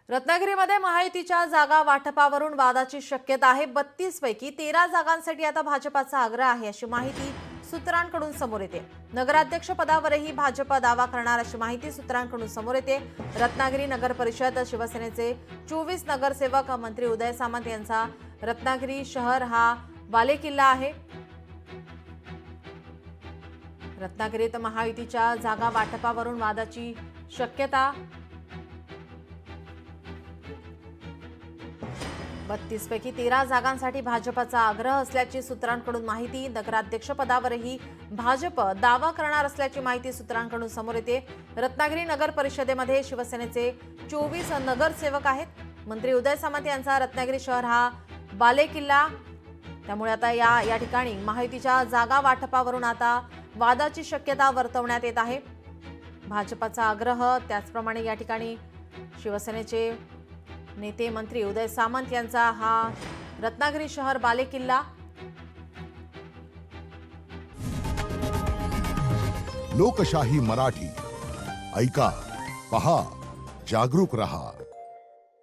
रत्नागिरीमध्ये महायुतीच्या जागा वाटपावरून वादाची शक्यता आहे। 32 पैकी 13 जागांसाठी आता भाजपाचा आग्रह आहे अशी माहिती सूत्रांकडून समोर येते। नगराध्यक्ष पदावरही भाजप दावा करणार अशी माहिती सूत्रांकडून समोर येते। रत्नागिरी नगर परिषद शिवसेनेचे 24 नगरसेवक मंत्री उदय सामंत यांचा रत्नागिरी शहर हा बालेकिल्ला आहे। रत्नागिरीत महायुतीच्या जागा वाटपावरून वादाची शक्यता। 32 पैकी 13 जागांसाठी भाजपचा आग्रह असल्याची सूत्रांकडून माहिती। नगराध्यक्ष पदावरही भाजप दावा करणार असल्याची माहिती सूत्रांकडून समोर येते। रत्नागिरी नगर परिषदेमध्ये शिवसेनेचे 24 नगरसेवक आहेत। मंत्री उदय सामंत यांचा रत्नागिरी शहर हा बालेकिल्ला, त्यामुळे आता या ठिकाणी महायुतीच्या जागा वाटपावरून आता वादाची शक्यता वर्तवण्यात येत आहे। भाजपचा आग्रह, त्याचप्रमाणे या ठिकाणी शिवसेनेचे नेते मंत्री उदय सामंत यांचा हा रत्नागिरी शहर बालेकिल्ला। लोकशाही मराठी ऐका, पहा, जागरूक रहा।